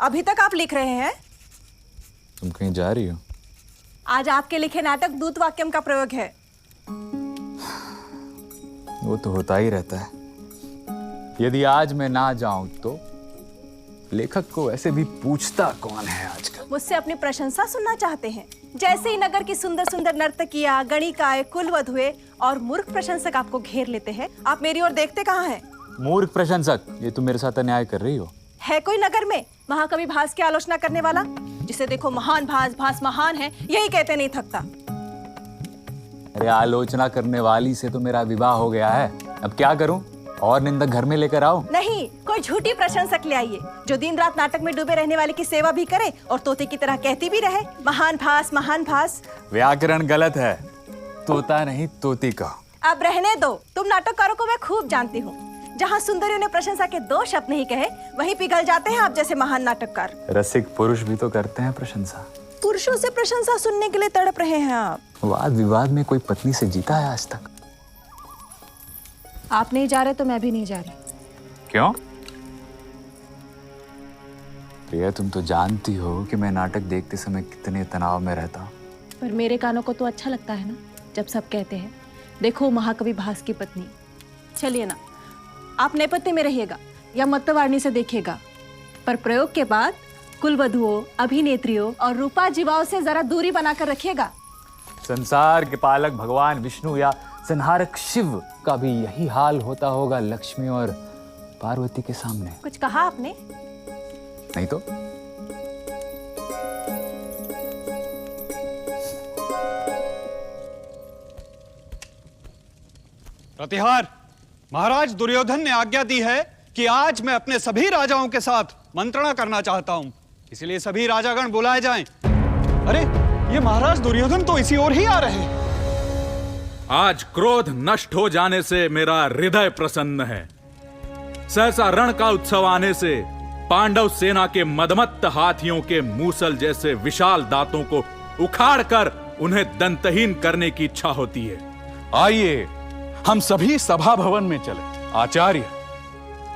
अभी तक आप लिख रहे हैं? तुम कहीं जा रही हो? आज आपके लिखे नाटक दूत वाक्यम का प्रयोग है। वो तो होता ही रहता है। यदि आज मैं ना जाऊं तो लेखक को ऐसे भी पूछता कौन है आजकल। मुझसे अपनी प्रशंसा सुनना चाहते हैं? जैसे ही नगर की सुंदर सुंदर नर्तकियां, गणिकाएं, कुलवधुएं और मूर्ख प्रशंसक आपको घेर लेते हैं, आप मेरी ओर देखते कहाँ हैं? मूर्ख प्रशंसक? ये तुम मेरे साथ अन्याय कर रही हो। है कोई नगर में महाकवि भास की आलोचना करने वाला? जिसे देखो महान भास, भास महान है, यही कहते नहीं थकता। अरे आलोचना करने वाली से तो मेरा विवाह हो गया है, अब क्या करूं? और निंदक घर में लेकर आओ? नहीं, कोई झूठी प्रशंसक ले आइए जो दिन रात नाटक में डूबे रहने वाले की सेवा भी करे और तोते की तरह कहती भी रहे, महान भास, महान भास। व्याकरण गलत है, तोता नहीं तोती का। अब रहने दो, तुम नाटककारों को मैं खूब जानती हूँ। जहाँ सुंदरियों ने प्रशंसा के दो शब्द नहीं कहे, वहीं पिघल जाते हैं आप जैसे महान नाटककार। रसिक पुरुष भी तो करते हैं प्रशंसा। पुरुषों से प्रशंसा सुनने के लिए तड़प रहे हैं आप। वाद विवाद में कोई पत्नी से जीता है आज तक? आप नहीं जा रहे तो मैं भी नहीं जा रही। क्यों? प्रिया, तुम तो जानती हो कि मैं नाटक देखते समय कितने तनाव में रहता हूँ। पर मेरे कानों को तो अच्छा लगता है ना, जब सब कहते हैं देखो महाकवि भास की पत्नी। चलिए ना, आप नेपथ्य में रहिएगा या मतवारणी से देखिएगा, पर प्रयोग के बाद कुलवधुओं, अभिनेत्रियों और रूपा जीवाओं से जरा दूरी बनाकर रखिएगा। संसार के पालक भगवान विष्णु या संहारक शिव का भी यही हाल होता होगा लक्ष्मी और पार्वती के सामने। कुछ कहा आपने? नहीं तो। प्रतिहार, महाराज दुर्योधन ने आज्ञा दी है कि आज मैं अपने सभी राजाओं के साथ मंत्रणा करना चाहता हूं, इसलिए सभी राजागण बुलाए जाएं। अरे, ये महाराज दुर्योधन तो इसी ओर ही आ रहे हैं। आज क्रोध नष्ट हो जाने से मेरा हृदय प्रसन्न है। सहसा रण का उत्सव आने से पांडव सेना के मदमत्त हाथियों के मूसल जैसे विशाल दांतों को उखाड़कर उन्हें दंतहीन करने की इच्छा होती है। आइए हम सभी सभा भवन में चले। आचार्य,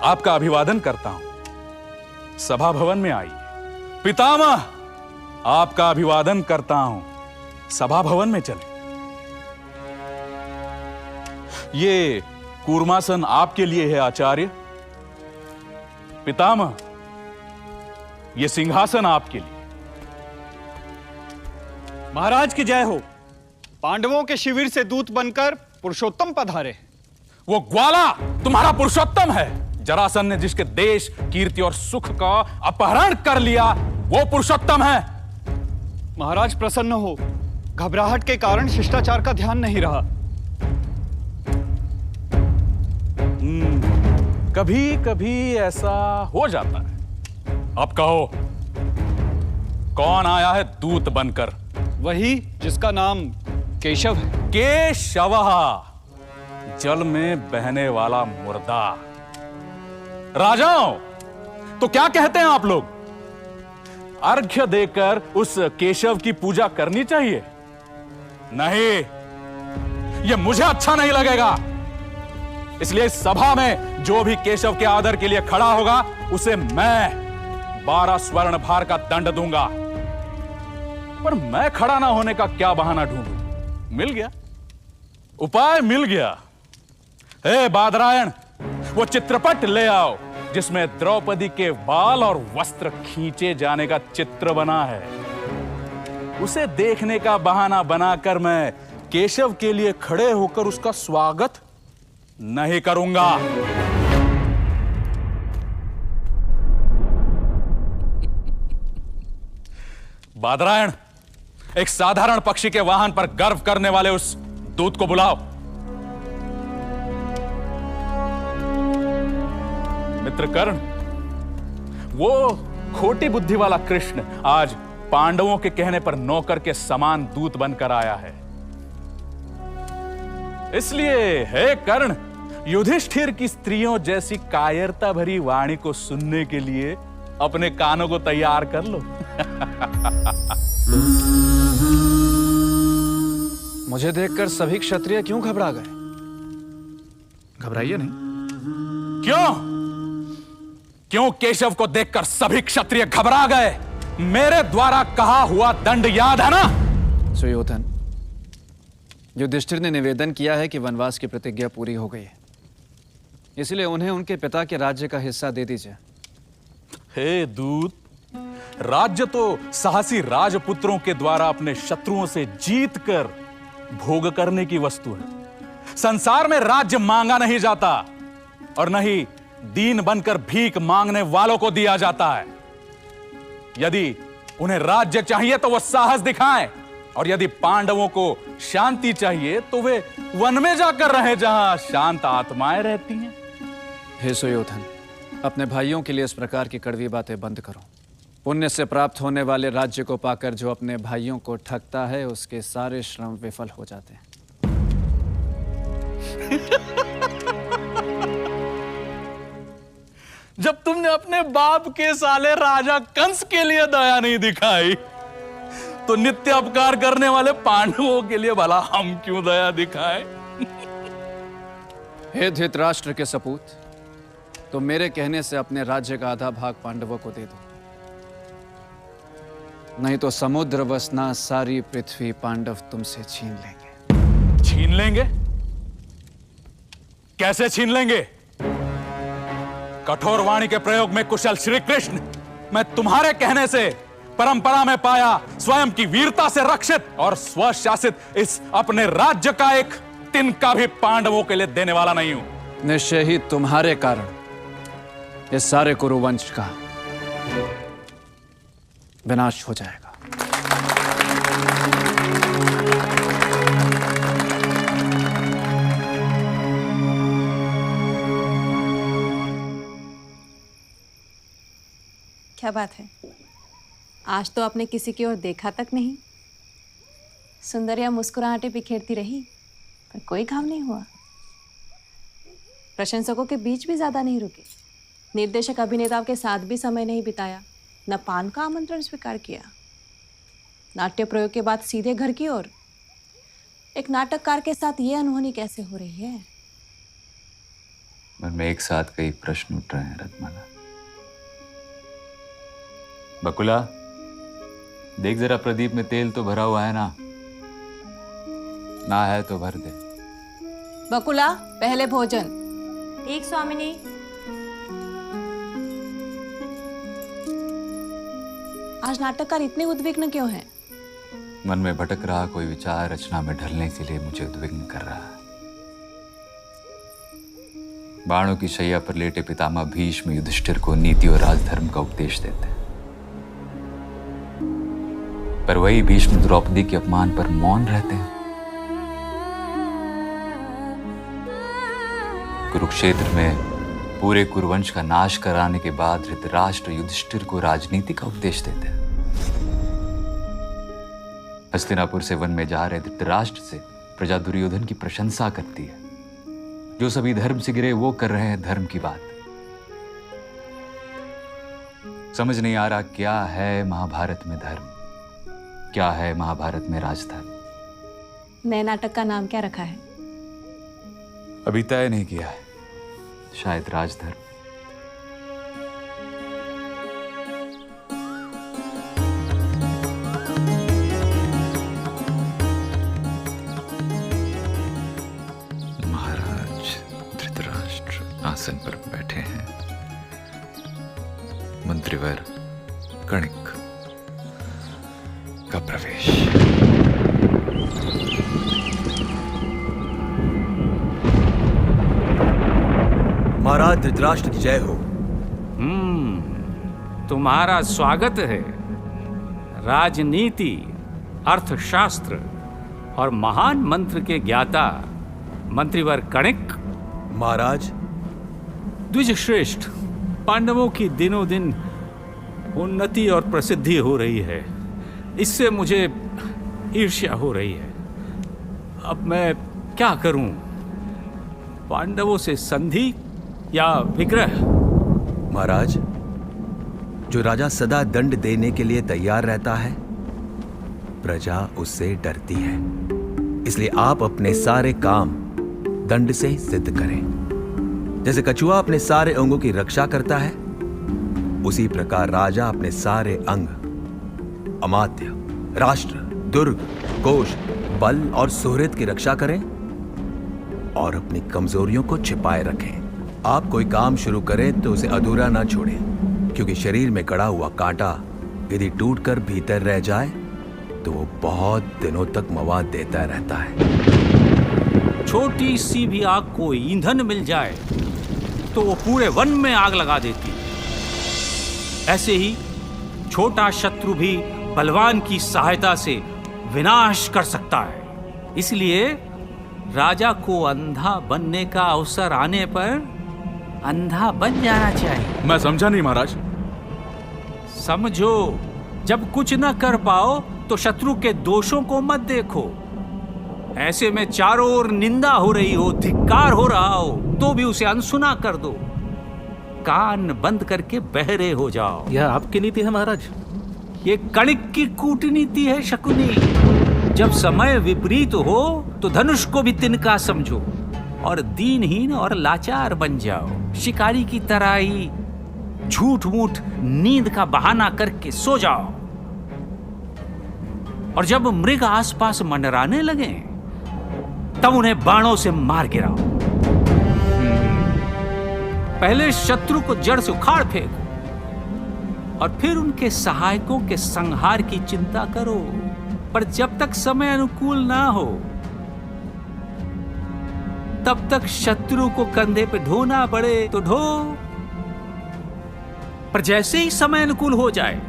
आपका अभिवादन करता हूं। सभा भवन में आइए। पितामह, आपका अभिवादन करता हूं। सभा भवन में चले। ये कूर्मासन आपके लिए है आचार्य। पितामह, ये सिंहासन आपके लिए। महाराज की जय हो। पांडवों के शिविर से दूत बनकर पुरुषोत्तम पधारे। वो ग्वाला तुम्हारा पुरुषोत्तम है। जरासन ने जिसके देश, कीर्ति और सुख का अपहरण कर लिया, वो पुरुषोत्तम है। महाराज प्रसन्न हो, घबराहट के कारण शिष्टाचार का ध्यान नहीं रहा। कभी कभी ऐसा हो जाता है। अब कहो, कौन आया है दूत बनकर? वही जिसका नाम केशव है। केशवः, जल में बहने वाला मुर्दा। राजाओं, तो क्या कहते हैं आप लोग? अर्घ्य देकर उस केशव की पूजा करनी चाहिए? नहीं, यह मुझे अच्छा नहीं लगेगा। इसलिए इस सभा में जो भी केशव के आदर के लिए खड़ा होगा उसे मैं 12 स्वर्ण भार का दंड दूंगा। पर मैं खड़ा ना होने का क्या बहाना ढूंढूं? मिल गया, उपाय मिल गया। हे बादरायण, वो चित्रपट ले आओ जिसमें द्रौपदी के बाल और वस्त्र खींचे जाने का चित्र बना है। उसे देखने का बहाना बनाकर मैं केशव के लिए खड़े होकर उसका स्वागत नहीं करूंगा। बादरायण, एक साधारण पक्षी के वाहन पर गर्व करने वाले उस दूत को बुलाओ। मित्र कर्ण, वो खोटी बुद्धि वाला कृष्ण आज पांडवों के कहने पर नौकर के समान दूत बनकर आया है। इसलिए हे कर्ण, युधिष्ठिर की स्त्रियों जैसी कायरता भरी वाणी को सुनने के लिए अपने कानों को तैयार कर लो। मुझे देखकर सभी क्षत्रिय क्यों घबरा गए? घबराइए नहीं। क्यों केशव को देखकर सभी क्षत्रिय घबरा गए? मेरे द्वारा कहा हुआ दंड याद है ना? सुयोधन, युधिष्ठिर ने निवेदन किया है कि वनवास की प्रतिज्ञा पूरी हो गई है, इसलिए उन्हें उनके पिता के राज्य का हिस्सा दे दीजिए। हे दूत, राज्य तो साहसी राजपुत्रों के द्वारा अपने शत्रुओं से जीतकर भोग करने की वस्तु है। संसार में राज्य मांगा नहीं जाता और न ही दीन बनकर भीख मांगने वालों को दिया जाता है। यदि उन्हें राज्य चाहिए तो वो साहस दिखाएं, और यदि पांडवों को शांति चाहिए तो वे वन में जाकर रहे जहां शांत आत्माएं रहती हैं। हे सुयोधन, अपने भाइयों के लिए इस प्रकार की कड़वी बातें बंद करो। पुण्य से प्राप्त होने वाले राज्य को पाकर जो अपने भाइयों को ठगता है उसके सारे श्रम विफल हो जाते हैं। जब तुमने अपने बाप के साले राजा कंस के लिए दया नहीं दिखाई तो नित्य अपकार करने वाले पांडवों के लिए भला हम क्यों दया दिखाएं? हे धृतराष्ट्र के सपूत, तो मेरे कहने से अपने राज्य का आधा भाग पांडवों को दे दो, नहीं तो समुद्र वसना सारी पृथ्वी पांडव तुमसे छीन लेंगे। छीन लेंगे? कैसे छीन लेंगे? कठोर वाणी के प्रयोग में कुशल श्री कृष्ण, मैं तुम्हारे कहने से परंपरा में पाया स्वयं की वीरता से रक्षित और स्वशासित इस अपने राज्य का एक तिनका भी पांडवों के लिए देने वाला नहीं हूं। निश्चय ही तुम्हारे कारण इस सारे कुरुवंश का विनाश हो जाएगा। क्या बात है, आज तो आपने किसी की ओर देखा तक नहीं। सुंदरिया मुस्कुराहटें बिखेरती रही पर कोई घाव नहीं हुआ। प्रशंसकों के बीच भी ज्यादा नहीं रुके। निर्देशक अभिनेताओं के साथ भी समय नहीं बिताया, न पान का आमंत्रण स्वीकार किया। नाट्य प्रयोग के बाद सीधे घर की ओर। एक नाटककार के साथ ये अनहोनी कैसे हो रही है? मन में एक साथ कई प्रश्न उठ रहे हैं रत्माला। बकुला, देख जरा प्रदीप में तेल तो भरा हुआ है ना? ना है तो भर दे। बकुला, पहले भोजन। ठीक स्वामिनी। आज नाटककार इतने उद्विग्न क्यों हैं? मन में भटक रहा कोई विचार रचना में ढलने के लिए मुझे उद्विग्न कर रहा है। बाणों की शैया पर लेटे पितामह भीष्म युधिष्ठिर को नीति और राजधर्म का उपदेश देते हैं, पर वही भीष्म द्रौपदी के अपमान पर मौन रहते हैं। कुरुक्षेत्र में पूरे कुरुवंश का नाश कराने के बाद धृतराष्ट्र युधिष्ठिर को राजनीति का उपदेश देते हैं। हस्तिनापुर से वन में जा रहे धृतराष्ट्र से प्रजा दुर्योधन की प्रशंसा करती है। जो सभी धर्म से गिरे वो कर रहे हैं धर्म की बात। समझ नहीं आ रहा क्या है महाभारत में धर्म, क्या है महाभारत में राजधर्म। नए नाटक का नाम क्या रखा है? अभी तय नहीं किया है। शायद राजधर्म। महाराज धृतराष्ट्र आसन पर बैठे हैं। मंत्रीवर कणिक का प्रवेश। महाराज धृतराष्ट्र की जय हो। तुम्हारा स्वागत है। राजनीति, अर्थशास्त्र और महान मंत्र के ज्ञाता मंत्रीवर कणिक। महाराज द्विजश्रेष्ठ, पांडवों की दिनों दिन उन्नति और प्रसिद्धि हो रही है। इससे मुझे ईर्ष्या हो रही है। अब मैं क्या करूं? पांडवों से संधि या विग्रह? महाराज, जो राजा सदा दंड देने के लिए तैयार रहता है, प्रजा उससे डरती है। इसलिए आप अपने सारे काम दंड से ही सिद्ध करें। जैसे कछुआ अपने सारे अंगों की रक्षा करता है, उसी प्रकार राजा अपने सारे अंग, अमात्य, राष्ट्र, दुर्ग, कोश, बल और सुहृद की रक्षा करें और अपनी कमजोरियों को छिपाए रखें। आप कोई काम शुरू करें तो उसे अधूरा ना छोड़ें, क्योंकि शरीर में गड़ा हुआ कांटा यदि टूटकर भीतर रह जाए तो वो बहुत दिनों तक मवाद देता रहता है। छोटी सी भी आग को ईंधन मिल जाए तो वो पूरे वन में आग लगा देती। ऐसे ही छोटा शत्रु भी बलवान की सहायता से विनाश कर सकता है। इसलिए राजा को अंधा बनने का अवसर आने पर अंधा बन जाना चाहिए। मैं समझा नहीं महाराज। समझो, जब कुछ न कर पाओ तो शत्रु के दोषों को मत देखो। ऐसे में चारों ओर निंदा हो रही हो, धिक्कार हो रहा हो, तो भी उसे अनसुना कर दो। कान बंद करके बहरे हो जाओ। यह आपकी नीति है महाराज? ये कणिक की कूटनीति है शकुनी। जब समय विपरीत हो तो धनुष को भी तिनका समझो और दीनहीन और लाचार बन जाओ। शिकारी की तरह ही झूठ मूठ नींद का बहाना करके सो जाओ, और जब मृग आसपास मंडराने लगे तब उन्हें बाणों से मार गिराओ। पहले शत्रु को जड़ से उखाड़ फेंको और फिर उनके सहायकों के संहार की चिंता करो। पर जब तक समय अनुकूल ना हो तब तक शत्रु को कंधे पे ढोना पड़े तो ढो, पर जैसे ही समय अनुकूल हो जाए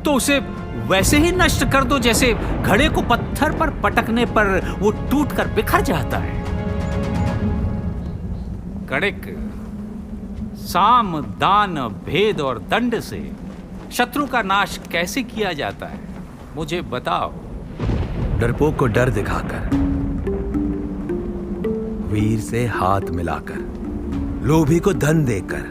तो उसे वैसे ही नष्ट कर दो जैसे घड़े को पत्थर पर पटकने पर वो टूटकर बिखर जाता है। कणिक, साम, दान, भेद और दंड से शत्रु का नाश कैसे किया जाता है, मुझे बताओ। डरपोक को डर दिखाकर, वीर से हाथ मिलाकर, लोभी को धन देकर,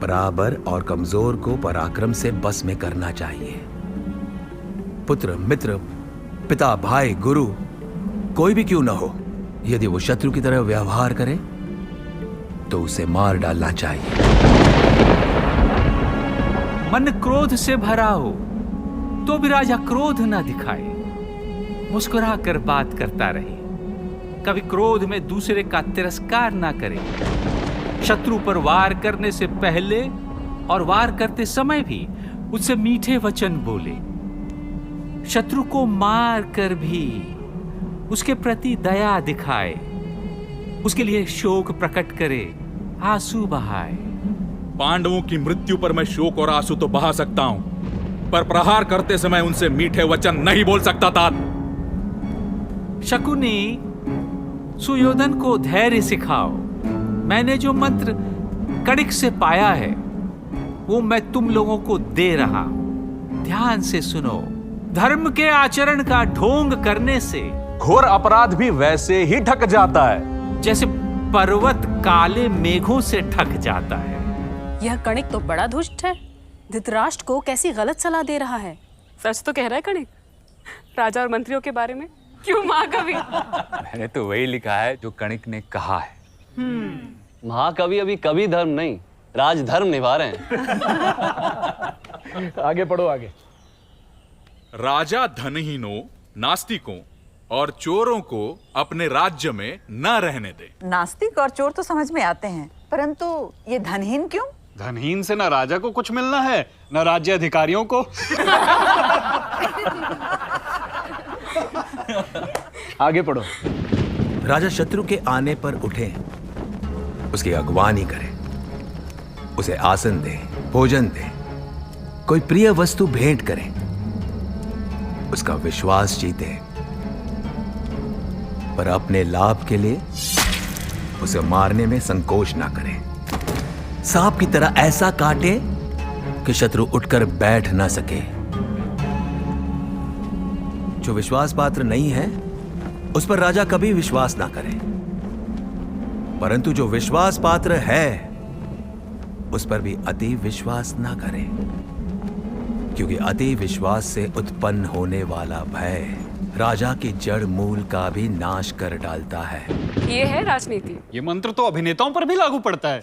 बराबर और कमजोर को पराक्रम से बस में करना चाहिए। पुत्र, मित्र, पिता, भाई, गुरु, कोई भी क्यों ना हो, यदि वो शत्रु की तरह व्यवहार करे तो उसे मार डालना चाहिए। मन क्रोध से भरा हो तो भी राजा क्रोध ना दिखाए, मुस्कुरा कर बात करता रहे। कभी क्रोध में दूसरे का तिरस्कार ना करे। शत्रु पर वार करने से पहले और वार करते समय भी उससे मीठे वचन बोले। शत्रु को मार कर भी उसके प्रति दया दिखाए, उसके लिए शोक प्रकट करे, आंसू बहाए। पांडवों की मृत्यु पर मैं शोक और आंसू तो बहा सकता हूं, पर प्रहार करते समय उनसे मीठे वचन नहीं बोल सकता था। शकुनी, सुयोधन को धैर्य सिखाओ। मैंने जो मंत्र कणिक से पाया है वो मैं तुम लोगों को दे रहा हूं। ध्यान से सुनो। धर्म के आचरण का ढोंग करने से घोर अपराध भी वैसे ही ढक जाता है जैसे पर्वत काले मेघों से ढक जाता है। यह कणिक तो बड़ा दुष्ट है। धृतराष्ट्र को कैसी गलत सलाह दे रहा है। सच तो कह रहा है कणिक, राजा और मंत्रियों के बारे में। क्यों महाकवि? मैंने तो वही लिखा है जो कणिक ने कहा है। महाकवि अभी कवि धर्म नहीं, राजधर्म निभा रहे हैं। आगे पढ़ो आगे। राजा धनहीनों, नास्तिकों और चोरों को अपने राज्य में न रहने दे। नास्तिक और चोर तो समझ में आते हैं, परंतु ये धनहीन क्यों? धनहीन से ना राजा को कुछ मिलना है, ना राज्य अधिकारियों को। आगे पढ़ो। राजा शत्रु के आने पर उठे, उसकी अगवानी करें, उसे आसन दें, भोजन दें, कोई प्रिय वस्तु भेंट करें, उसका विश्वास जीते, पर अपने लाभ के लिए उसे मारने में संकोच ना करें। सांप की तरह ऐसा काटे कि शत्रु उठकर बैठ ना सके। जो विश्वास पात्र नहीं है उस पर राजा कभी विश्वास ना करे, परंतु जो विश्वास पात्र है उस पर भी अति विश्वास ना करे, क्योंकि अति विश्वास से उत्पन्न होने वाला भय राजा की जड़ मूल का भी नाश कर डालता है। ये है राजनीति। ये मंत्र तो अभिनेताओं पर भी लागू पड़ता है।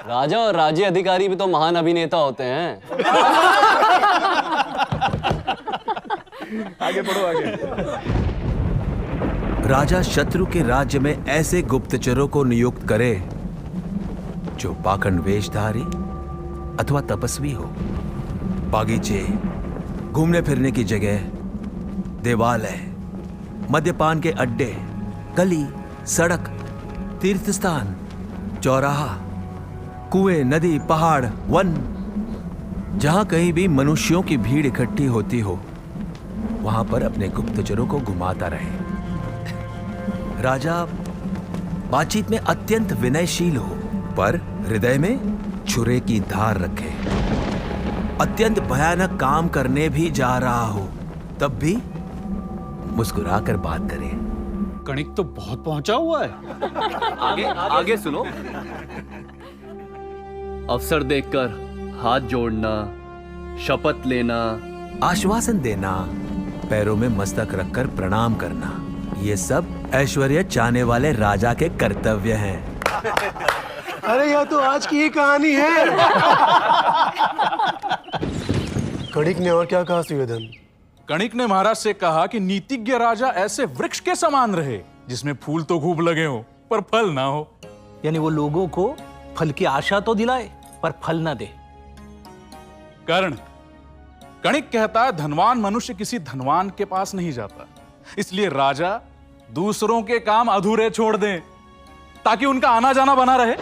राजा और राज्य अधिकारी भी तो महान अभिनेता होते हैं। आगे पढ़ो आगे। राजा शत्रु के राज्य में ऐसे गुप्तचरों को नियुक्त करे जो पाखंड वेशधारी अथवा तपस्वी हो। बागीचे, घूमने फिरने की जगह, देवालय, मद्यपान के अड्डे, गली, सड़क, तीर्थ स्थान, चौराहा, कुएं, नदी, पहाड़, वन, जहां कहीं भी मनुष्यों की भीड़ इकट्ठी होती हो वहां पर अपने गुप्तचरों को घुमाता रहे। राजा बातचीत में अत्यंत विनयशील हो, पर हृदय में छुरे की धार रखे। अत्यंत भयानक काम करने भी जा रहा हो तब भी मुस्कुराकर बात करे। कणिक तो बहुत पहुंचा हुआ है। आगे आगे सुनो। अवसर देखकर हाथ जोड़ना, शपथ लेना, आश्वासन देना, पैरों में मस्तक रखकर प्रणाम करना, ये सब ऐश्वर्य चाहने वाले राजा के कर्तव्य हैं। अरे यह तो आज की ही कहानी है। कणिक ने और क्या कहा सुयोधन? कणिक ने महाराज से कहा कि नीतिज्ञ राजा ऐसे वृक्ष के समान रहे जिसमें फूल तो खूब लगे हो पर फल ना हो। यानी वो लोगों को फल की आशा तो दिलाए पर फल ना दे। कर्ण, कणिक कहता है धनवान मनुष्य किसी धनवान के पास नहीं जाता, इसलिए राजा दूसरों के काम अधूरे छोड़ दें ताकि उनका आना जाना बना रहे।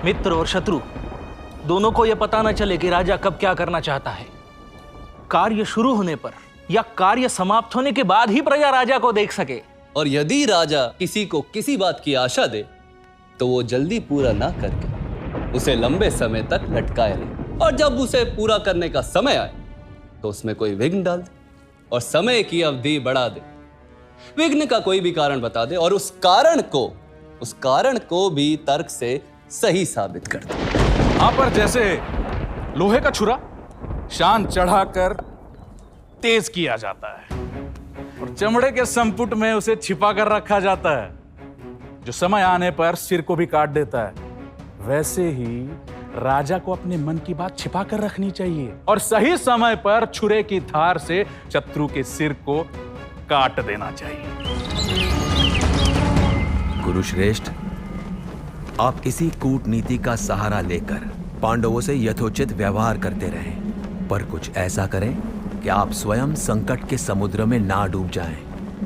मित्र और शत्रु दोनों को यह पता न चले कि राजा कब क्या करना चाहता है। कार्य शुरू होने पर या कार्य समाप्त होने के बाद ही प्रजा राजा को देख सके। और यदि राजा किसी को किसी बात की आशा दे तो वो जल्दी पूरा ना करके उसे लंबे समय तक लटकाए रहे, और जब उसे पूरा करने का समय आए तो उसमें कोई विघ्न डाल दे और समय की अवधि बढ़ा दे, विघ्न का कोई भी कारण बता दे और उस कारण को भी तर्क से सही साबित कर दे। यहां पर जैसे लोहे का छुरा शान चढ़ाकर तेज किया जाता है और चमड़े के संपुट में उसे छिपा कर रखा जाता है, जो समय आने पर सिर को भी काट देता है, वैसे ही राजा को अपने मन की बात छिपा कर रखनी चाहिए और सही समय पर छुरे की धार से शत्रु के सिर को काट देना चाहिए। गुरुश्रेष्ठ, आप इसी कूटनीति का सहारा लेकर पांडवों से यथोचित व्यवहार करते रहें, पर कुछ ऐसा करें कि आप स्वयं संकट के समुद्र में ना डूब जाएं।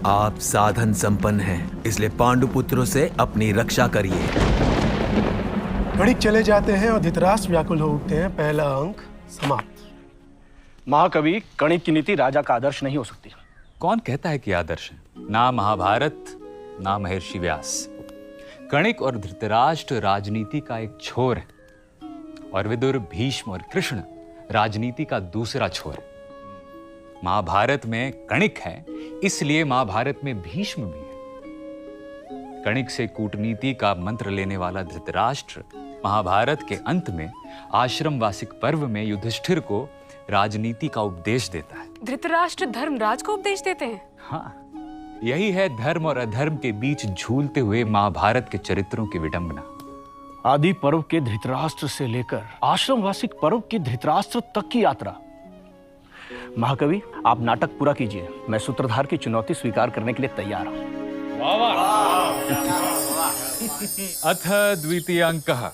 आप साधन संपन्न हैं, इसलिए पांडुपुत्रों से अपनी रक्षा करिए। कणिक चले जाते हैं और धृतराष्ट्र व्याकुल हो उठते हैं। पहला अंक समाप्त। महाकवि, कणिक की नीति राजा का आदर्श नहीं हो सकती। कौन कहता है कि आदर्श है? ना महाभारत, ना महर्षि व्यास। कणिक और धृतराष्ट्र राजनीति का एक छोर है और विदुर, भीष्म और कृष्ण राजनीति का दूसरा छोर है। महाभारत में कणिक है, इसलिए महाभारत में भीष्म भी है। कणिक से कूटनीति का मंत्र लेने वाला धृतराष्ट्र महाभारत के अंत में आश्रम वासिक पर्व में युधिष्ठिर को राजनीति का उपदेश देता है। धृतराष्ट्र धर्मराज को उपदेश देते हैं? हाँ, यही है धर्म और अधर्म के बीच झूलते हुए महाभारत के चरित्रों की विडंबना। आदि पर्व के धृतराष्ट्र से लेकर आश्रमवासिक पर्व के धृतराष्ट्र तक की यात्रा। महाकवि, आप नाटक पूरा कीजिए। मैं सूत्रधार की चुनौती स्वीकार करने के लिए तैयार हूं। अथ द्वितीय अंकः।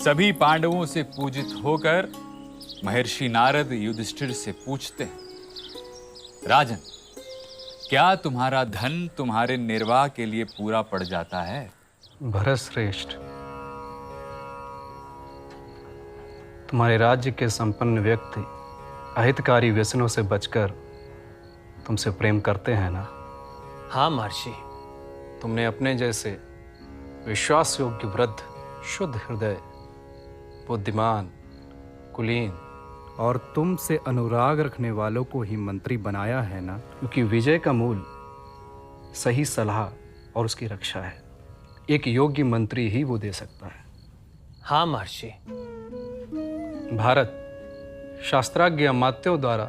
सभी पांडवों से पूजित होकर महर्षि नारद युधिष्ठिर से पूछते हैं, राजन, क्या तुम्हारा धन तुम्हारे निर्वाह के लिए पूरा पड़ जाता है? भरत श्रेष्ठ, तुम्हारे राज्य के संपन्न व्यक्ति अहितकारी व्यसनों से बचकर तुमसे प्रेम करते हैं ना? हाँ महर्षि। तुमने अपने जैसे विश्वास योग्य वृद्ध, शुद्ध हृदय, बुद्धिमान, कुलीन और तुमसे अनुराग रखने वालों को ही मंत्री बनाया है ना? क्योंकि विजय का मूल सही सलाह और उसकी रक्षा है। एक योग्य मंत्री ही वो दे सकता है। हाँ महर्षि। भारत, शास्त्राज्ञ अमात्यों द्वारा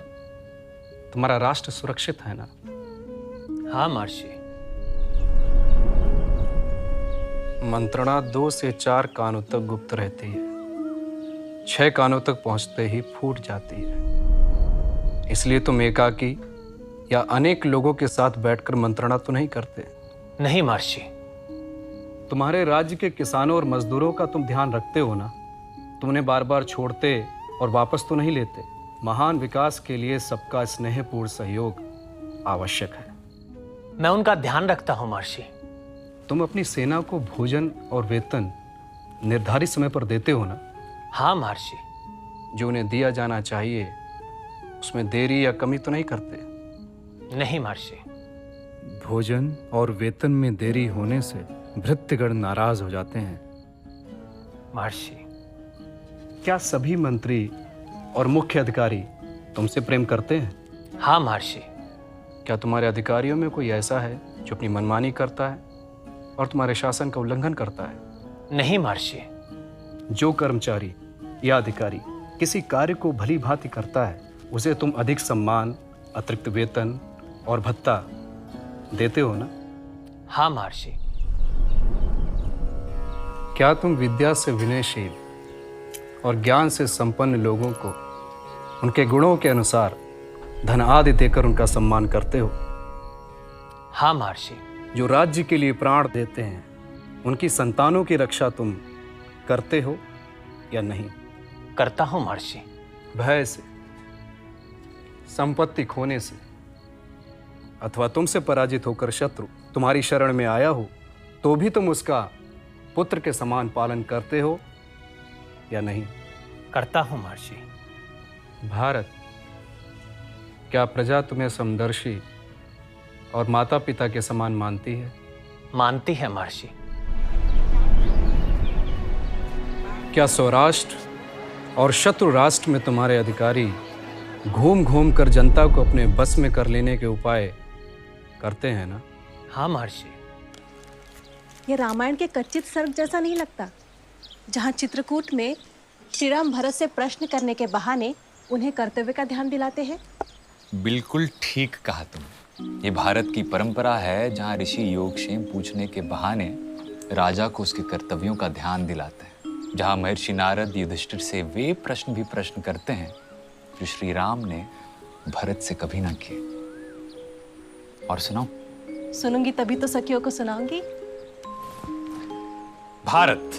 तुम्हारा राष्ट्र सुरक्षित है ना? हाँ महर्षि। मंत्रणा 2 से 4 कानों तक गुप्त रहती है, 6 कानों तक पहुंचते ही फूट जाती है। इसलिए तुम एकाकी या अनेक लोगों के साथ बैठकर मंत्रणा तो नहीं करते? नहीं महर्षि। तुम्हारे राज्य के किसानों और मजदूरों का तुम ध्यान रखते हो ना? तुम उन्हें बार बार छोड़ते और वापस तो नहीं लेते। महान विकास के लिए सबका स्नेहपूर्ण सहयोग आवश्यक है। मैं उनका ध्यान रखता हूं महर्षि। तुम अपनी सेना को भोजन और वेतन निर्धारित समय पर देते हो ना? हाँ महर्षि। जो उन्हें दिया जाना चाहिए उसमें देरी या कमी तो नहीं करते? नहीं महर्षि। भोजन और वेतन में देरी होने से भृत्यगण नाराज हो जाते हैं। महर्षि, क्या सभी मंत्री और मुख्य अधिकारी तुमसे प्रेम करते हैं? हाँ महर्षि। क्या तुम्हारे अधिकारियों में कोई ऐसा है जो अपनी मनमानी करता है और तुम्हारे शासन का उल्लंघन करता है? नहीं महर्षि। जो कर्मचारी या अधिकारी किसी कार्य को भली भांति करता है उसे तुम अधिक सम्मान, अतिरिक्त वेतन और भत्ता देते हो ना? हाँ महर्षि। क्या तुम विद्या से विनयशील और ज्ञान से संपन्न लोगों को उनके गुणों के अनुसार धन आदि देकर उनका सम्मान करते हो? हाँ महर्षि। जो राज्य के लिए प्राण देते हैं उनकी संतानों की रक्षा तुम करते हो या नहीं? करता हूं महर्षि। भय से, संपत्ति खोने से अथवा तुमसे पराजित होकर शत्रु तुम्हारी शरण में आया हो तो भी तुम उसका पुत्र के समान पालन करते हो या नहीं? करता हूं महर्षि। भारत, क्या प्रजा तुम्हें समदर्शी और माता पिता के समान मानती है? मानती है महर्षि। क्या स्वराष्ट्र और शत्रु राष्ट्र में तुम्हारे अधिकारी घूम घूम कर जनता को अपने बस में कर लेने के उपाय करते हैं ना? हाँ महर्षि। ये रामायण के कच्चित सर्ग जैसा नहीं लगता, जहाँ चित्रकूट में श्री राम भरत से प्रश्न करने के बहाने उन्हें कर्तव्य का ध्यान दिलाते हैं? बिल्कुल ठीक कहा तुम। ये भारत की परंपरा है जहाँ ऋषि योगक्षेम पूछने के बहाने राजा को उसके कर्तव्यों का ध्यान दिलाते हैं। जहाँ महर्षि नारद युधिष्ठिर से वे प्रश्न भी प्रश्न करते हैं जो श्री राम ने भरत से कभी ना किए। और सुनाओ? सुनूंगी तभी तो सखियों को सुनाऊंगी। भारत,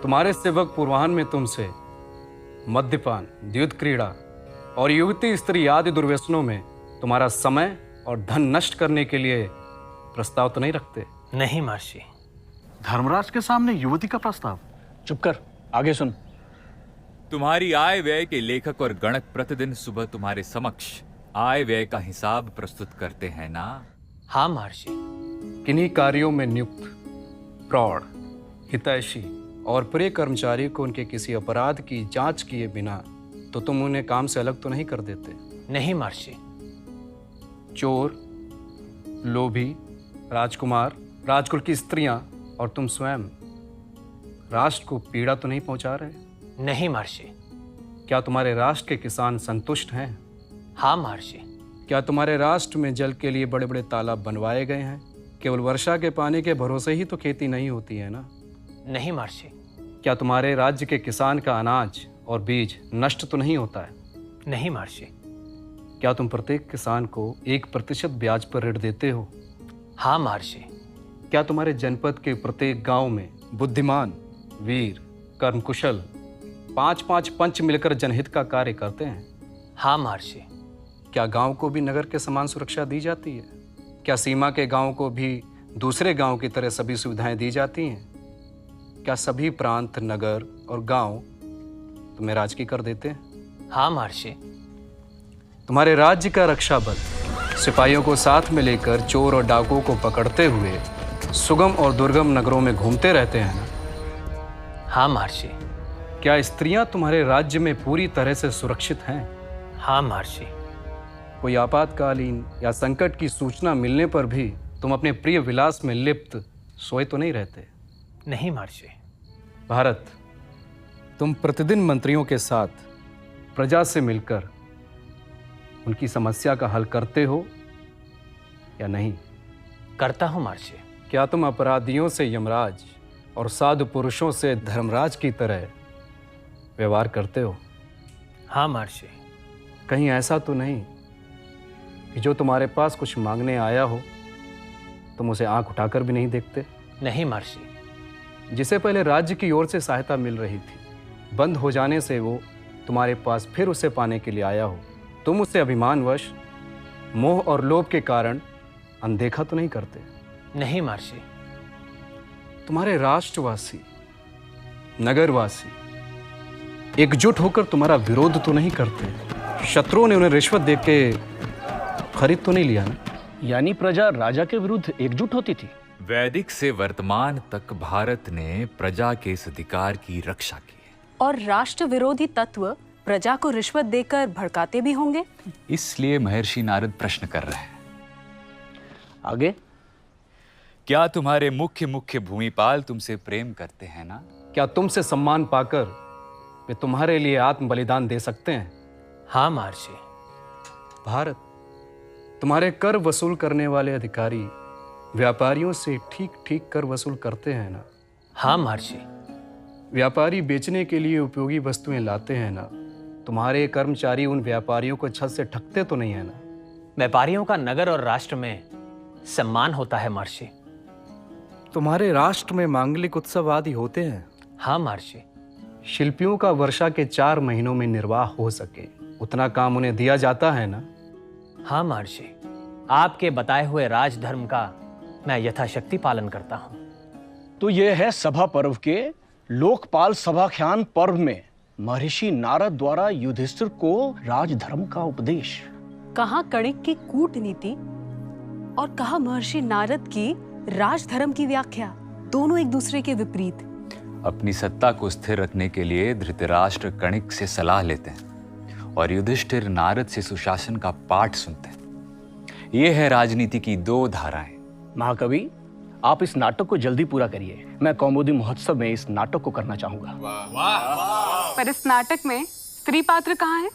तुम्हारे सेवक पूर्वाह्न में तुमसे मद्यपान, द्युत क्रीड़ा और युवती स्त्री आदि दुर्व्यसनों में तुम्हारा समय और धन नष्ट करने के लिए प्रस्ताव तो नहीं रखते? नहीं महर्षि। धर्मराज के सामने युवती का प्रस्ताव? चुप कर, आगे सुन। तुम्हारी आय व्यय के लेखक और गणक प्रतिदिन सुबह तुम्हारे समक्ष आय व्यय का हिसाब प्रस्तुत करते हैं ना? हाँ महर्षि। किन्हीं कार्यों में नियुक्त प्रौढ़, हितैषी और प्रिय कर्मचारी को उनके किसी अपराध की जांच किए बिना तो तुम उन्हें काम से अलग तो नहीं कर देते? नहीं महर्षि। चोर, लोभी, राजकुमार, राजकुल की स्त्रियां और तुम स्वयं राष्ट्र को पीड़ा तो नहीं पहुंचा रहे? नहीं महर्षि। क्या तुम्हारे राष्ट्र के किसान संतुष्ट हैं? हाँ महर्षि। क्या तुम्हारे राष्ट्र में जल के लिए बड़े बड़े तालाब बनवाए गए हैं? केवल वर्षा के पानी के भरोसे ही तो खेती नहीं होती है ना। नहीं महर्षि। क्या तुम्हारे राज्य के किसान का अनाज और बीज नष्ट तो नहीं होता है? नहीं महर्षि। क्या तुम प्रत्येक किसान को 1% ब्याज पर ऋण देते हो? हाँ महर्षि। क्या तुम्हारे जनपद के प्रत्येक गांव में बुद्धिमान, वीर, कर्मकुशल 5-5 पंच मिलकर जनहित का कार्य करते हैं? हाँ महर्षि। क्या गांव को भी नगर के समान सुरक्षा दी जाती है? क्या सीमा के गांव को भी दूसरे गांव की तरह सभी सुविधाएं दी जाती हैं? क्या सभी प्रांत, नगर और गांव तुम्हें राज की कर देते हैं? हाँ महर्षि। तुम्हारे राज्य का रक्षा बल सिपाहियों को साथ में लेकर चोर और डाकुओं को पकड़ते हुए सुगम और दुर्गम नगरों में घूमते रहते हैं ना? हाँ महर्षि। क्या स्त्रियां तुम्हारे राज्य में पूरी तरह से सुरक्षित हैं? हाँ महर्षि। कोई आपातकालीन या संकट की सूचना मिलने पर भी तुम अपने प्रिय विलास में लिप्त सोए तो नहीं रहते? नहीं महर्षि। भारत, तुम प्रतिदिन मंत्रियों के साथ प्रजा से मिलकर उनकी समस्या का हल करते हो या नहीं? करता हूं महर्षि। क्या तुम अपराधियों से यमराज और साधु पुरुषों से धर्मराज की तरह व्यवहार करते हो? हाँ महर्षि। कहीं ऐसा तो नहीं कि जो तुम्हारे पास कुछ मांगने आया हो तुम उसे आंख उठाकर भी नहीं देखते? नहीं महर्षि। जिसे पहले राज्य की ओर से सहायता मिल रही थी, बंद हो जाने से वो तुम्हारे पास फिर उसे पाने के लिए आया हो, तुम उसे अभिमानवश, मोह और लोभ के कारण अनदेखा तो नहीं करते? नहीं महर्षि। तुम्हारे राष्ट्रवासी, नगरवासी एकजुट होकर तुम्हारा विरोध तो नहीं करते? शत्रुओं ने उन्हें रिश्वत देके खरीद तो नहीं लिया ना? यानी प्रजा राजा के विरुद्ध एकजुट होती थी? वैदिक से वर्तमान तक भारत ने प्रजा के इस अधिकार की रक्षा की है। और राष्ट्र विरोधी तत्व प्रजा को रिश्वत देकर भड़काते भी होंगे। इसलिए महर्षि नारद प्रश्न कर रहे हैं। आगे? क्या तुम्हारे मुख्य मुख्य भूमिपाल तुमसे प्रेम करते हैं ना? क्या तुमसे सम्मान पाकर वे तुम्हारे लिए आत्म बलिदान दे सकते हैं? हाँ महर्षि। भारत, तुम्हारे कर वसूल करने वाले अधिकारी व्यापारियों से ठीक ठीक कर वसूल करते हैं ना? हाँ महर्षि। व्यापारी बेचने के लिए उपयोगी वस्तुएं लाते हैं ना? तुम्हारे कर्मचारी उन व्यापारियों को छत से ठगते तो नहीं है ना? व्यापारियों का नगर और राष्ट्र में सम्मान होता है महर्षि। तुम्हारे राष्ट्र में मांगलिक उत्सव आदि होते हैं? हाँ महर्षि। शिल्पियों का वर्षा के 4 महीनों में निर्वाह हो सके उतना काम उन्हें दिया जाता है ना? हाँ महर्षि। आपके बताए हुए राजधर्म का मैं यथाशक्ति पालन करता हूँ। तो यह है सभा पर्व के लोकपाल सभाख्यान पर्व में महर्षि नारद द्वारा युधिष्ठिर को राजधर्म का उपदेश। कहाँ कणिक की कूटनीति और कहाँ महर्षि नारद की राजधर्म की व्याख्या, दोनों एक दूसरे के विपरीत। अपनी सत्ता को स्थिर रखने के लिए धृतराष्ट्र कणिक से सलाह लेते हैं और युधिष्ठिर नारद से सुशासन का पाठ सुनते हैं। ये है राजनीति की 2 धाराएं। महाकवि, आप इस नाटक को जल्दी पूरा करिए। मैं कौमुदी महोत्सव में इस नाटक को करना चाहूंगा। पर इस नाटक में स्त्री पात्र कहाँ है?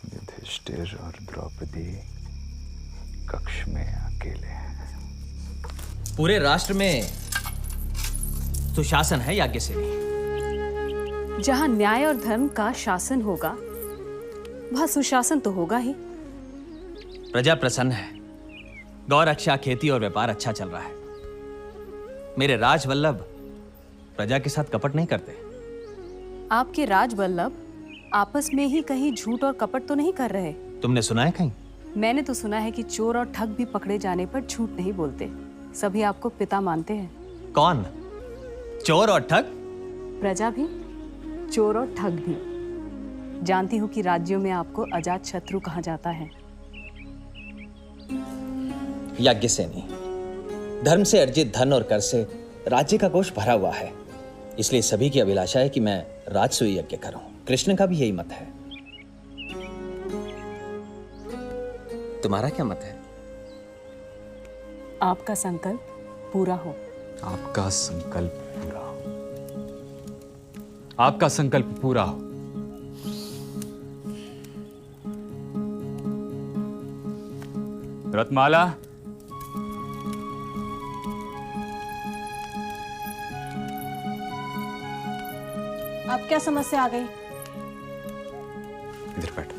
युधिष्ठिर और द्रौपदी कक्ष में अकेले हैं। पूरे राष्ट्र में सुशासन है याज्ञसेनी। जहाँ न्याय और धर्म का शासन होगा वहाँ सुशासन तो होगा ही। प्रजा प्रसन्न है। गौ रक्षा, खेती और व्यापार अच्छा चल रहा है। मेरे राजवल्लभ प्रजा के साथ कपट नहीं करते। आपके राजवल्लभ आपस में ही कहीं झूठ और कपट तो नहीं कर रहे? तुमने सुना है कहीं? मैंने तो सुना है कि चोर और ठग भी पकड़े जाने पर झूठ नहीं बोलते। सभी आपको पिता मानते हैं। कौन? चोर और ठग? प्रजा भी, चोर और ठग भी। जानती हूँ कि राज्यों में आपको अजात शत्रु कहा जाता है। याज्ञसेनी, धर्म से अर्जित धन और कर से राज्य का कोष भरा हुआ है। इसलिए सभी की अभिलाषा है कि मैं राजसूय यज्ञ करूं। कृष्ण का भी यही मत है। तुम्हारा क्या मत है? आपका संकल्प पूरा हो। आपका संकल्प पूरा हो। आपका संकल्प पूरा हो। रत्नमाला, अब क्या समस्या आ गई? इधर बैठ।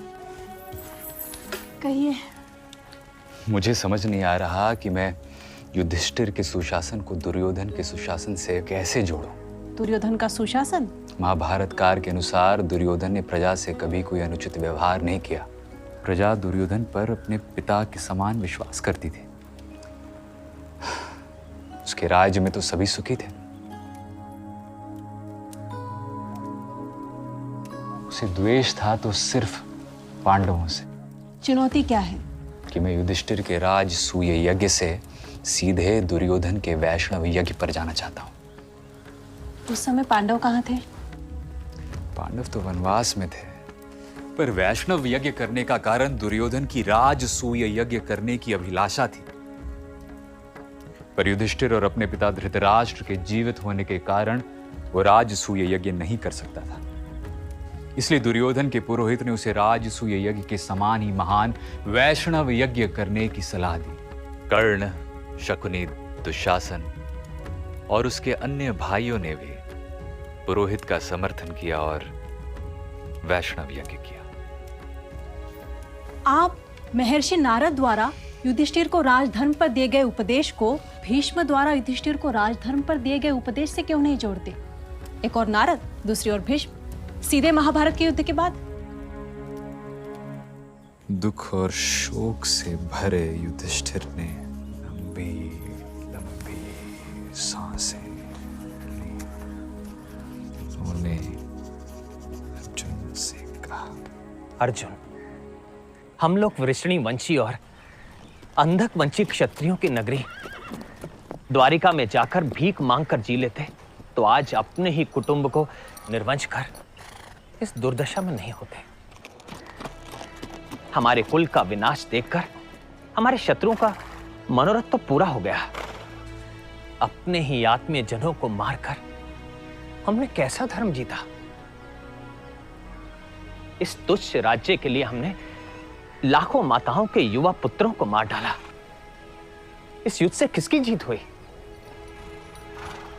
कहिए। मुझे समझ नहीं आ रहा कि मैं युधिष्ठिर के सुशासन को दुर्योधन के सुशासन से कैसे जोड़ूं। दुर्योधन का सुशासन? महाभारत काल के अनुसार दुर्योधन ने प्रजा से कभी कोई अनुचित व्यवहार नहीं किया। प्रजा दुर्योधन पर अपने पिता के समान विश्वास करती थी। उसके राज्य में तो सभी सुखी थे। उसे द्वेष था तो सिर्फ पांडवों से। चुनौती क्या है? कि मैं युधिष्ठिर के राजसूय यज्ञ से सीधे दुर्योधन के वैष्णव यज्ञ पर जाना चाहता हूं। उस समय पांडव कहाँ थे? पांडव तो वनवास में थे, पर वैष्णव यज्ञ करने का कारण दुर्योधन की राजसूय यज्ञ करने की अभिलाषा थी। पर युधिष्ठिर और अपने पिता धृतराष्ट्र के जीवित होने के कारण वो राजसूय यज्ञ नहीं कर सकता था। इसलिए दुर्योधन के पुरोहित ने उसे राजसूय यज्ञ के समान ही महान वैष्णव यज्ञ करने की सलाह दी। कर्ण, शकुनी, दुशासन और उसके अन्य भाइयों ने भी पुरोहित का समर्थन किया और वैष्णव यज्ञ किया। आप महर्षि नारद द्वारा युधिष्ठिर को राजधर्म पर दिए गए उपदेश को भीष्म द्वारा युधिष्ठिर को राजधर्म पर दिए गए उपदेश से क्यों नहीं जोड़ते? एक और नारद, दूसरी ओर भीष्म, सीधे महाभारत के युद्ध के बाद। दुख और शोक से भरे युधिष्ठिर ने लंबी लंबी सांसें ली। उन्होंने अर्जुन से कहा, अर्जुन, हम लोग वृष्णि वंशी और अंधक वंशी क्षत्रियों की नगरी द्वारिका में जाकर भीख मांगकर जी लेते तो आज अपने ही कुटुंब को निर्वंश कर इस दुर्दशा में नहीं होते। हमारे कुल का विनाश देखकर हमारे शत्रुओं का मनोरथ तो पूरा हो गया। अपने ही आत्मीय जनों को मारकर हमने कैसा धर्म जीता? इस तुच्छ राज्य के लिए हमने लाखों माताओं के युवा पुत्रों को मार डाला। इस युद्ध से किसकी जीत हुई?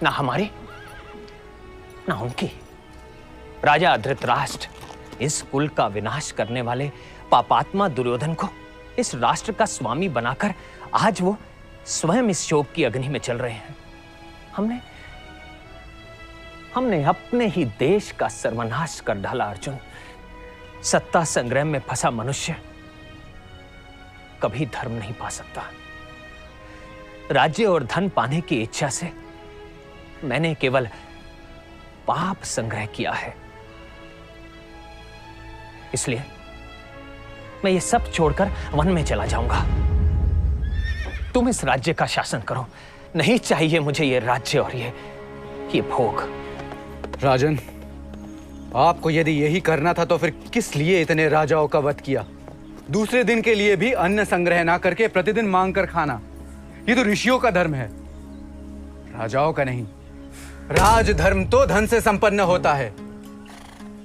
ना हमारी, ना उनकी। राजा धृतराष्ट्र इस कुल का विनाश करने वाले पापात्मा दुर्योधन को इस राष्ट्र का स्वामी बनाकर आज वो स्वयं इस शोक की अग्नि में चल रहे हैं। हमने अपने ही देश का सर्वनाश कर डाला। अर्जुन, सत्ता संग्राम में फंसा मनुष्य कभी धर्म नहीं पा सकता। राज्य और धन पाने की इच्छा से मैंने केवल पाप संग्रह किया है। इसलिए मैं ये सब छोड़कर वन में चला जाऊंगा। तुम इस राज्य का शासन करो। नहीं चाहिए मुझे ये राज्य और ये भोग। राजन, आपको यदि यही करना था तो फिर किस लिए इतने राजाओं का वध किया? दूसरे दिन के लिए भी अन्न संग्रह ना करके प्रतिदिन मांग कर खाना, ये तो ऋषियों का धर्म है, राजाओं का नहीं। राजधर्म तो धन से संपन्न होता है।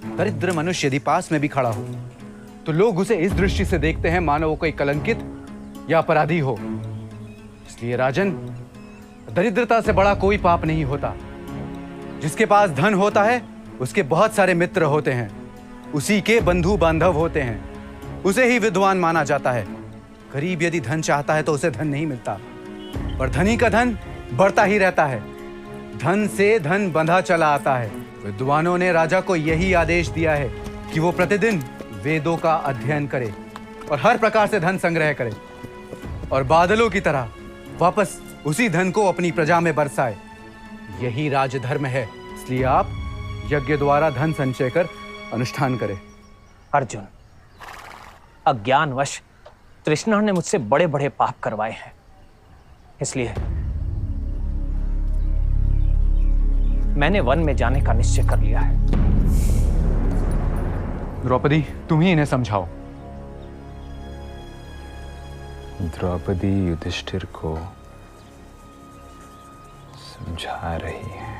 दरिद्र मनुष्य यदि पास में भी खड़ा हो तो लोग उसे इस दृष्टि से देखते हैं मानो वो कोई कलंकित या अपराधी हो। इसलिए राजन, दरिद्रता से बड़ा कोई पाप नहीं होता। जिसके पास धन होता है उसके बहुत सारे मित्र होते हैं, उसी के बंधु बांधव होते हैं, उसे ही विद्वान माना जाता है। गरीब यदि धन चाहता है तो उसे धन नहीं मिलता, और धनी का धन बढ़ता ही रहता है। धन से धन बंधा चला आता है। विद्वानों ने राजा को यही आदेश दिया है कि वो प्रतिदिन वेदों का अध्ययन करे और हर प्रकार से धन संग्रह करे और बादलों की तरह वापस उसी धन को अपनी प्रजा में बरसाए। यही राजधर्म है। इसलिए आप यज्ञ द्वारा धन संचय कर अनुष्ठान करें। अर्जुन, अज्ञानवश तृष्णा ने मुझसे बड़े बड़े पाप करवाए हैं। इसलिए मैंने वन में जाने का निश्चय कर लिया है। द्रौपदी, तुम ही इन्हें समझाओ। द्रौपदी युधिष्ठिर को समझा रही है।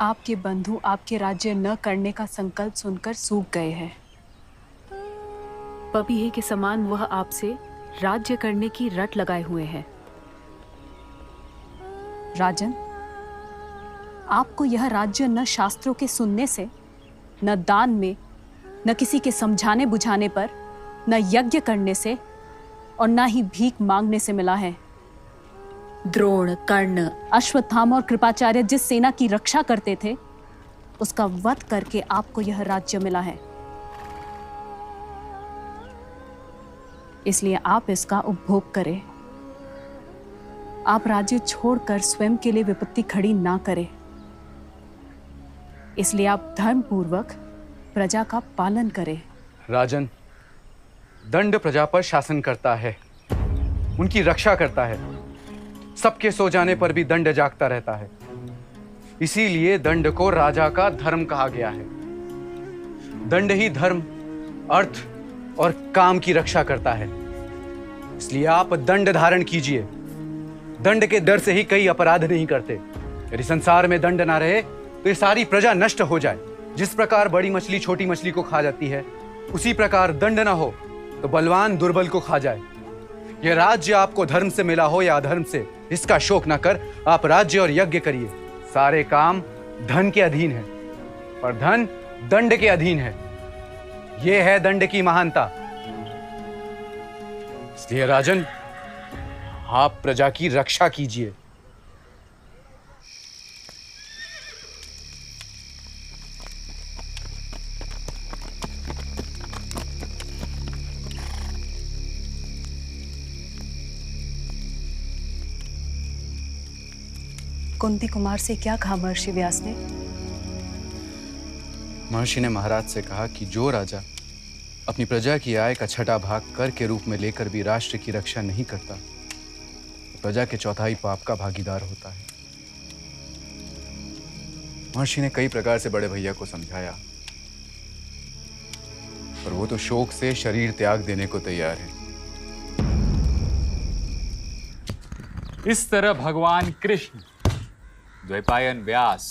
आपके बंधु आपके राज्य न करने का संकल्प सुनकर सूख गए हैं। पपीहे के समान वह आपसे राज्य करने की रट लगाए हुए हैं। राजन, आपको यह राज्य न शास्त्रों के सुनने से, न दान में, न किसी के समझाने बुझाने पर, न यज्ञ करने से और न ही भीख मांगने से मिला है। द्रोण, कर्ण, अश्वत्थामा और कृपाचार्य जिस सेना की रक्षा करते थे, उसका वध करके आपको यह राज्य मिला है। इसलिए आप इसका उपभोग करें। आप राज्य छोड़कर स्वयं के लिए विपत्ति खड़ी ना करें। इसलिए आप धर्म पूर्वक प्रजा का पालन करें। राजन, दंड प्रजा पर शासन करता है, उनकी रक्षा करता है। सबके सो जाने पर भी दंड जागता रहता है। इसीलिए दंड को राजा का धर्म कहा गया है। दंड ही धर्म, अर्थ और काम की रक्षा करता है। इसलिए आप दंड धारण कीजिए। दंड के डर से ही कई अपराध नहीं करते। यदि संसार में दंड ना रहे तो ये सारी प्रजा नष्ट हो जाए। जिस प्रकार बड़ी मछली छोटी मछली को खा जाती है, उसी प्रकार दंड ना हो तो बलवान दुर्बल को खा जाए। यह राज्य आपको धर्म से मिला हो या अधर्म से, इसका शोक न कर आप राज्य और यज्ञ करिए। सारे काम धन के अधीन है और धन दंड के अधीन है। यह है दंड की महानता। इसलिए राजन, आप प्रजा की रक्षा कीजिए। कुंती कुमार से क्या कहा महर्षि व्यास ने? महर्षि ने महाराज से कहा कि जो राजा अपनी प्रजा की आय का छठा भाग कर के रूप में लेकर भी राष्ट्र की रक्षा नहीं करता, प्रजा के चौथाई पाप का भागीदार होता है। महर्षि ने कई प्रकार से बड़े भैया को समझाया, पर वो तो शोक से शरीर त्याग देने को तैयार है। इस तरह भगवान कृष्ण, द्वैपायन व्यास,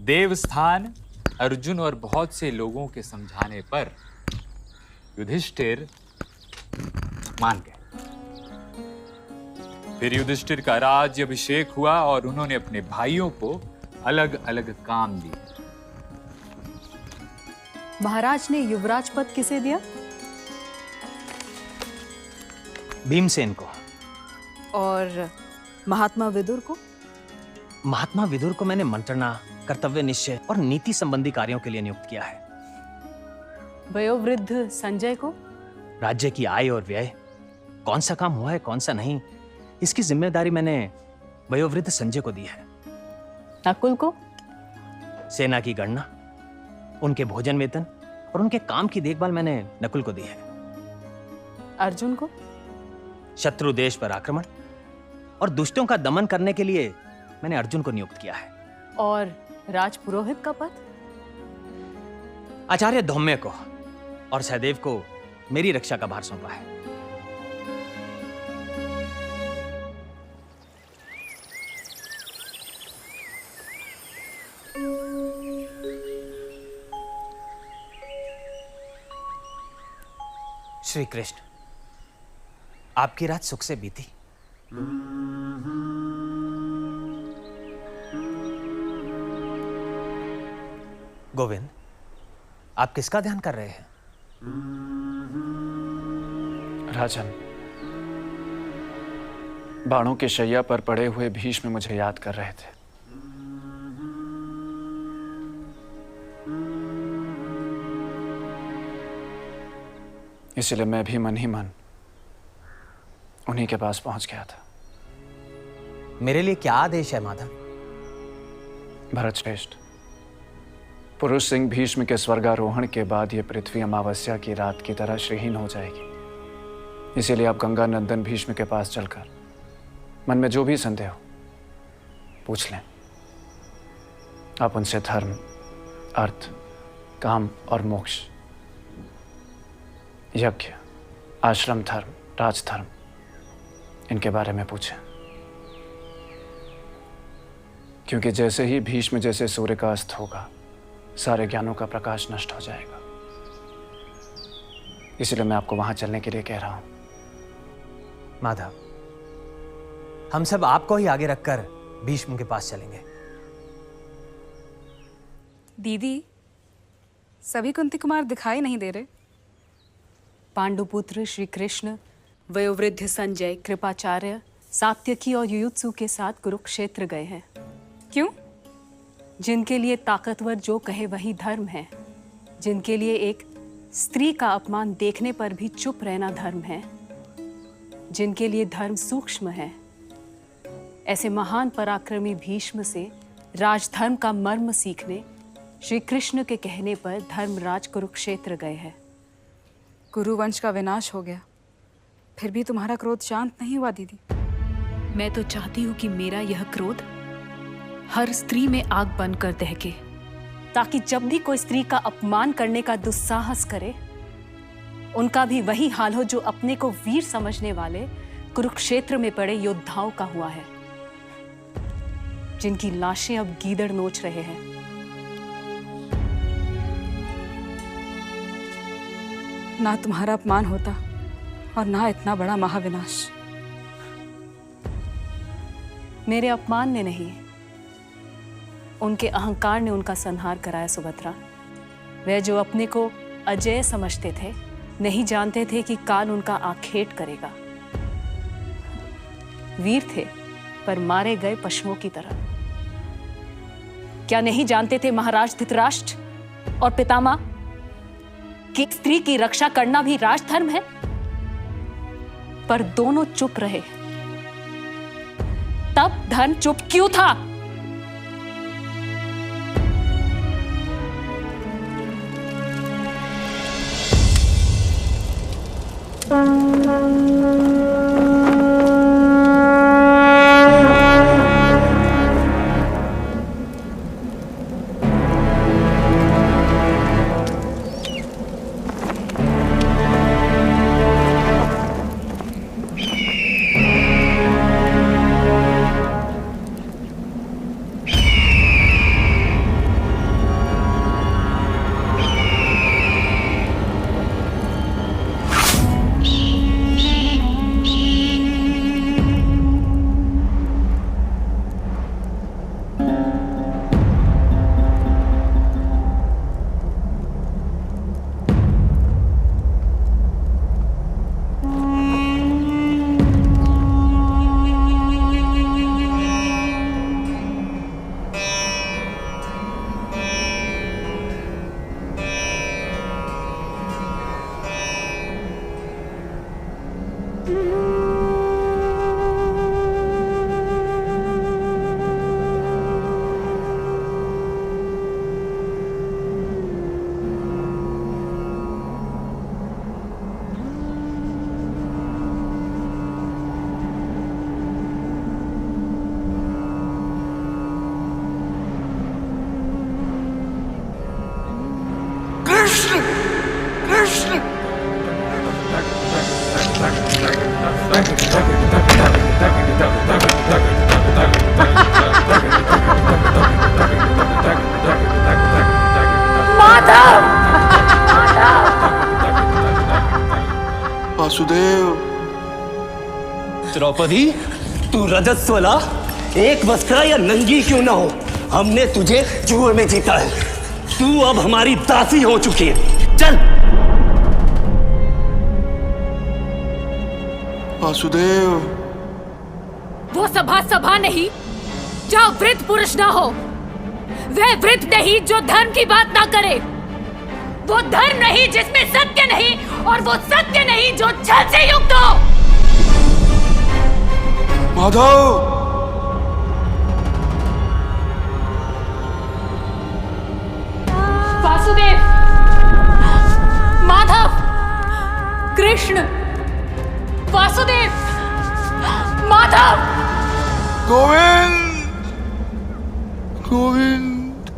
देवस्थान, अर्जुन और बहुत से लोगों के समझाने पर युधिष्ठिर मान गए। फिर युधिष्ठिर का राज्य अभिषेक हुआ और उन्होंने अपने भाइयों को अलग अलग काम दिए। महाराज ने युवराज पद किसे दिया? भीमसेन को। और महात्मा विदुर को? महात्मा विदुर को मैंने मंत्रणा, कर्तव्य निश्चय और नीति संबंधी कार्यों के लिए नियुक्त किया है। वयोवृद्ध संजय को? राज्य की आय और व्यय, कौन सा काम हुआ है कौन सा नहीं, इसकी जिम्मेदारी मैंने वयोवृद्ध संजय को दी है। नकुल को? सेना की गणना, उनके भोजन वेतन और उनके काम की देखभाल मैंने नकुल को दी है। अर्जुन को? शत्रु देश पर आक्रमण और दुष्टों का दमन करने के लिए मैंने अर्जुन को नियुक्त किया है। और राजपुरोहित का पद? आचार्य धौम्य को और सहदेव को मेरी रक्षा का भार सौंपा है। श्री कृष्ण, आपकी रात सुख से बीती? गोविंद, आप किसका ध्यान कर रहे हैं? राजन, बाणों के शैया पर पड़े हुए भीष्म मुझे याद कर रहे थे। इसलिए मैं भी मन ही मन उन्हीं के पास पहुंच गया था। मेरे लिए क्या आदेश है माधव? भरत श्रेष्ठ, पुरुष सिंह भीष्म के स्वर्गारोहण के बाद यह पृथ्वी अमावस्या की रात की तरह श्रीहीन हो जाएगी। इसीलिए आप गंगा नंदन भीष्म के पास चलकर मन में जो भी संदेह हो पूछ लें। आप उनसे धर्म, अर्थ, काम और मोक्ष, यज्ञ, आश्रम धर्म, राजधर्म, इनके बारे में पूछें। क्योंकि जैसे ही भीष्म जैसे सूर्य का अस्त होगा, सारे ज्ञानों का प्रकाश नष्ट हो जाएगा। इसलिए मैं आपको वहां चलने के लिए कह रहा हूं। माधव, हम सब आपको ही आगे रखकर भीष्म के पास चलेंगे। दीदी, सभी कुंती कुमार दिखाई नहीं दे रहे। पांडुपुत्र श्री कृष्ण, वयोवृद्ध संजय, कृपाचार्य, सात्यकी और युयुत्सु के साथ कुरुक्षेत्र गए हैं। क्यों? जिनके लिए ताकतवर जो कहे वही धर्म है, जिनके लिए एक स्त्री का अपमान देखने पर भी चुप रहना धर्म है, जिनके लिए धर्म सूक्ष्म है, ऐसे महान पराक्रमी भीष्म से राजधर्म का मर्म सीखने श्री कृष्ण के कहने पर धर्मराज कुरुक्षेत्र गए हैं। कुरुवंश का विनाश हो गया, फिर भी तुम्हारा क्रोध शांत नहीं हुआ दीदी। मैं तो चाहती हूँ कि मेरा यह क्रोध हर स्त्री में आग बनकर दहके, ताकि जब भी कोई स्त्री का अपमान करने का दुस्साहस करे, उनका भी वही हाल हो जो अपने को वीर समझने वाले कुरुक्षेत्र में पड़े योद्धाओं का हुआ है, जिनकी लाशें अब गीदड़ नोच रहे हैं। ना तुम्हारा अपमान होता और ना इतना बड़ा महाविनाश। मेरे अपमान ने नहीं, उनके अहंकार ने उनका संहार कराया सुभद्रा। वे जो अपने को अजय समझते थे, नहीं जानते थे कि काल उनका आखेट करेगा। वीर थे पर मारे गए पशुओं की तरह। क्या नहीं जानते थे महाराज धृतराष्ट्र और पितामह कि स्त्री की रक्षा करना भी राजधर्म है? पर दोनों चुप रहे। तब धर्म चुप क्यों था? वासुदेव। द्रौपदी, तू रजस्वला, एक वस्त्रा या नंगी क्यों ना हो, हमने तुझे जुए में जीता है। तू अब हमारी दासी हो चुकी है। चल। वासुदेव। वो सभा सभा नहीं जहाँ वृद्ध पुरुष ना हो, वह वृद्ध नहीं जो धर्म की बात ना करे, वो धर्म नहीं जिसमें सत्य नहीं, और वो सत्य नहीं जो छल से युक्त हो। माधव। वासुदेव, माधव, कृष्ण, वासुदेव, माधव, गोविंद, गोविंद,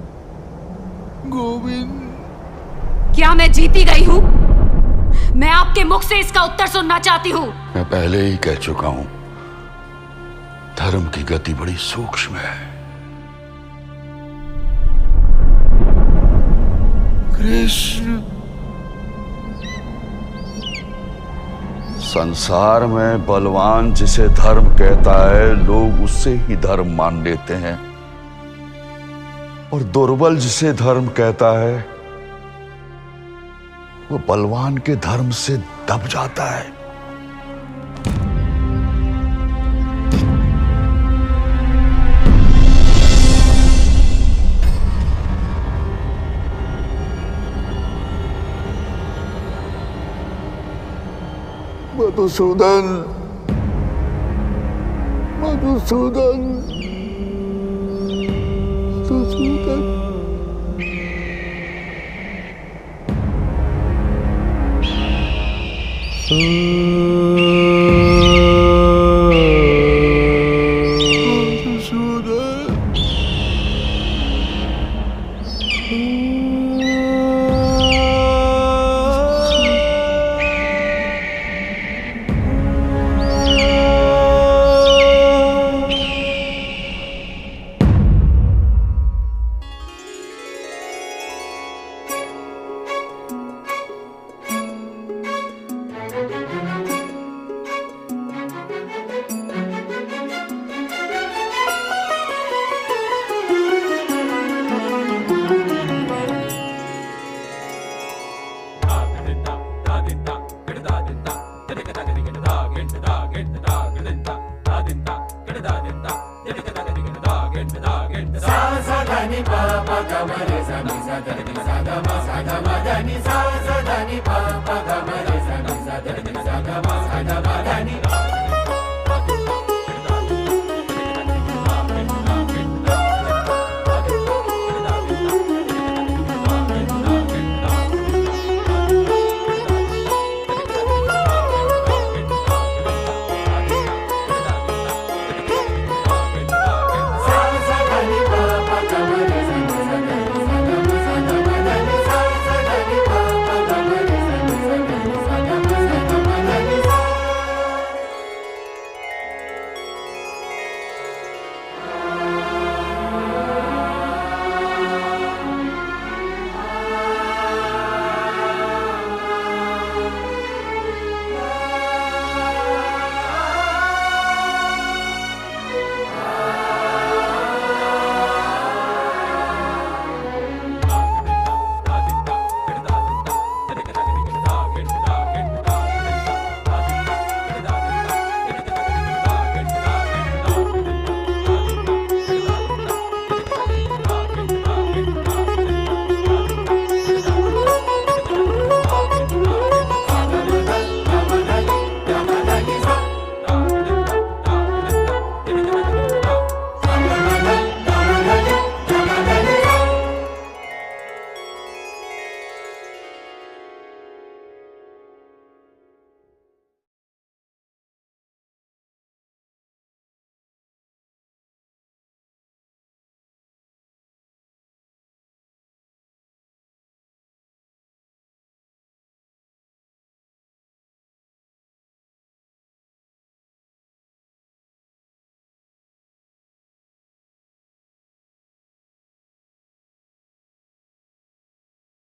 गोविंद। क्या मैं जीती गई हूँ? मैं आपके मुख से इसका उत्तर सुनना चाहती हूँ। मैं पहले ही कह चुका हूं, धर्म की गति बड़ी सूक्ष्म है। कृष्ण। संसार में बलवान जिसे धर्म कहता है, लोग उससे ही धर्म मान लेते हैं, और दुर्बल जिसे धर्म कहता है, वो बलवान के धर्म से दब जाता है। Madhusudan, Madhusudan, Madhusudan. sa sa da ni pa pa ga ma re sa ni sa da ni sa da ma da ni sa